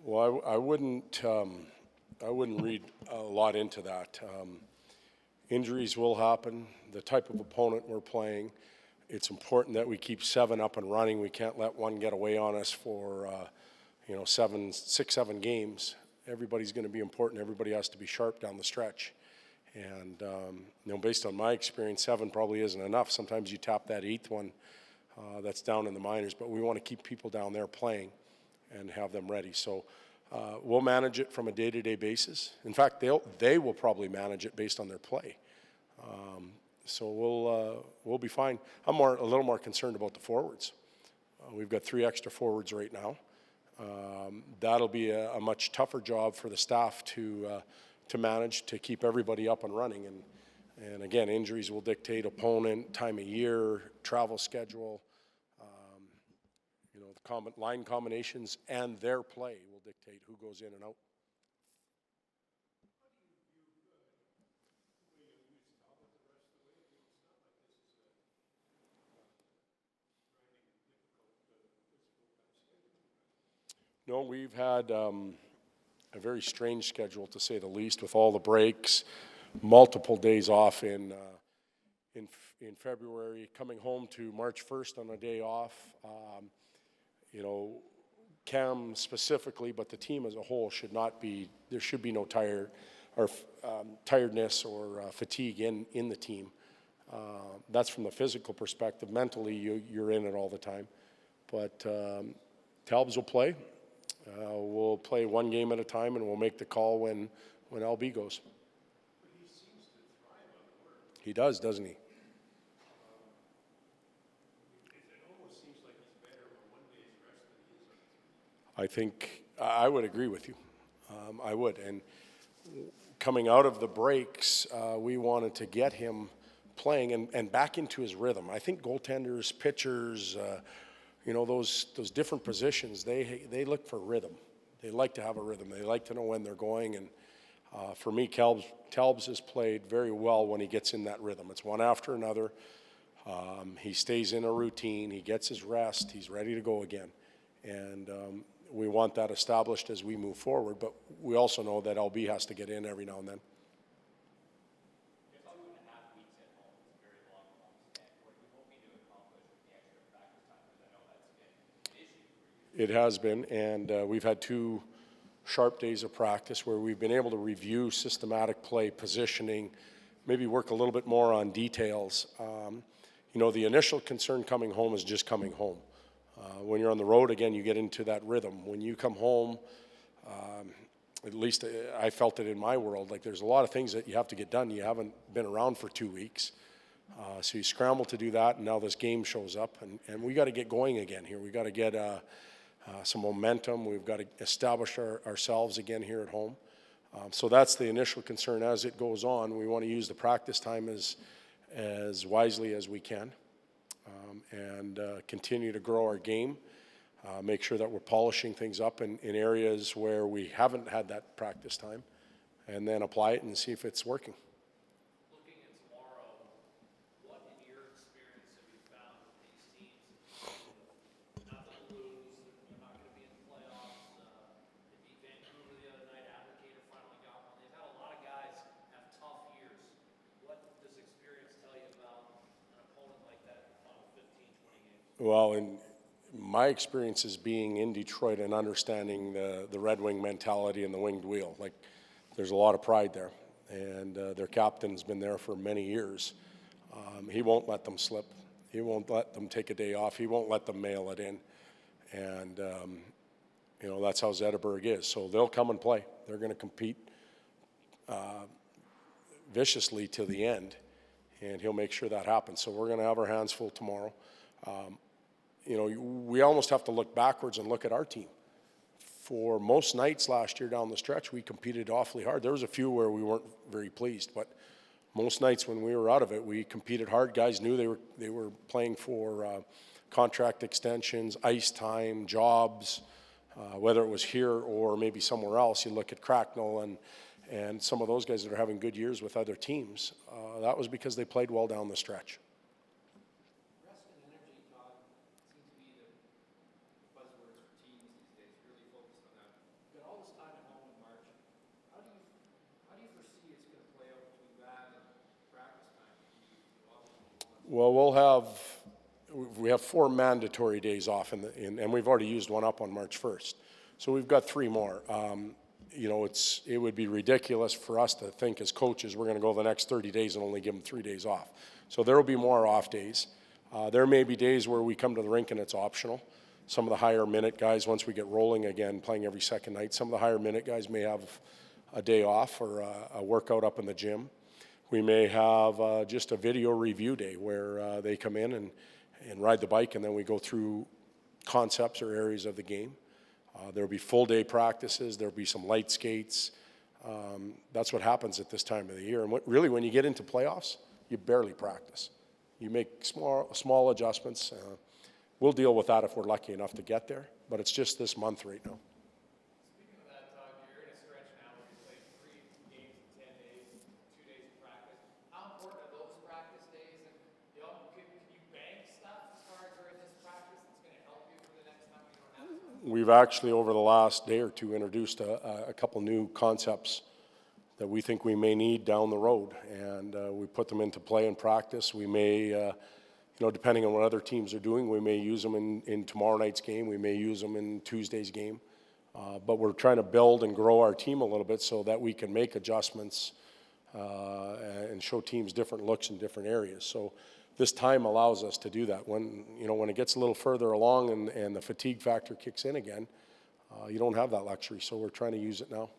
Well, I wouldn't read a lot into that. Injuries will happen. The type of opponent we're playing, it's important that we keep 7 up and running. We can't let one get away on us for 7 games. Everybody's going to be important. Everybody has to be sharp down the stretch. And based on my experience, 7 probably isn't enough. Sometimes you tap that 8th one that's down in the minors, but we want to keep people down there playing and have them ready. So we'll manage it from a day-to-day basis. In fact, they will probably manage it based on their play. So we'll be fine. I'm a little more concerned about the forwards. We've got 3 extra forwards right now. That'll be a much tougher job for the staff to manage, to keep everybody up and running. And again, injuries will dictate opponent, time of year, travel schedule. The line combinations and their play will dictate who goes in and out. No, we've had a very strange schedule, to say the least, with all the breaks, multiple days off in February, coming home to March 1st on a day off. Cam specifically, but the team as a whole there should be no tiredness or fatigue in the team. That's from the physical perspective. Mentally, you're in it all the time. But Talbs will play. We'll play 1 game at a time, and we'll make the call when LB goes. But he seems to thrive on the work. He does, doesn't he? It almost seems like he's better on one day's rest than he is on 3. I think I would agree with you. I would. And coming out of the breaks, we wanted to get him playing and back into his rhythm. I think goaltenders, pitchers, those different positions, they look for rhythm. They like to have a rhythm. They like to know when they're going. And for me, Talbs has played very well when he gets in that rhythm. It's one after another. He stays in a routine. He gets his rest. He's ready to go again. And we want that established as we move forward. But we also know that LB has to get in every now and then. It has been, and we've had 2 sharp days of practice where we've been able to review systematic play, positioning, maybe work a little bit more on details. The initial concern coming home is just coming home. When you're on the road again, you get into that rhythm. When you come home, at least I felt it in my world, like there's a lot of things that you have to get done. You haven't been around for 2 weeks. So you scramble to do that, and now this game shows up, and we got to get going again here. We got to get some momentum. We've got to establish ourselves again here at home. So that's the initial concern. As it goes on, we want to use the practice time as wisely as we can, and continue to grow our game, make sure that we're polishing things up in areas where we haven't had that practice time, and then apply it and see if it's working. Well, in my experience is being in Detroit and understanding the Red Wing mentality and the winged wheel. Like, there's a lot of pride there, and their captain's been there for many years. He won't let them slip. He won't let them take a day off. He won't let them mail it in. And, that's how Zetterberg is. So they'll come and play. They're going to compete viciously to the end, and he'll make sure that happens. So we're going to have our hands full tomorrow. We almost have to look backwards and look at our team. For most nights last year down the stretch, we competed awfully hard. There was a few where we weren't very pleased, but most nights when we were out of it, we competed hard. Guys knew they were playing for contract extensions, ice time, jobs, whether it was here or maybe somewhere else. You look at Cracknell and some of those guys that are having good years with other teams. That was because they played well down the stretch. Rest and energy, Todd, seem to be the buzzwords for teams these days, really focused on that. You've got Well, we have 4 mandatory days off, and we've already used one up on March 1st. So we've got 3 more. You know, it would be ridiculous for us to think as coaches we're going to go the next 30 days and only give them 3 days off. So there will be more off days. There may be days where we come to the rink and it's optional. Some of the higher minute guys, once we get rolling again, playing every second night, some of the higher minute guys may have a day off or a workout up in the gym. We may have just a video review day where they come in and ride the bike, and then we go through concepts or areas of the game. There'll be full day practices. There'll be some light skates. That's what happens at this time of the year. And really, when you get into playoffs, you barely practice. You make small adjustments. We'll deal with that if we're lucky enough to get there, but it's just this month right now. Speaking of that, Todd, you're in a stretch now where you played 3 games in 10 days, 2 days of practice. How important are those practice days? And can you bank stuff as far as during this practice that's going to help you for the next time you don't have to? We've actually, over the last day or two, introduced a couple new concepts that we think we may need down the road, and we put them into play in practice. We may, depending on what other teams are doing, we may use them in tomorrow night's game. We may use them in Tuesday's game. But we're trying to build and grow our team a little bit so that we can make adjustments and show teams different looks in different areas. So this time allows us to do that. When it gets a little further along and the fatigue factor kicks in again, you don't have that luxury. So we're trying to use it now.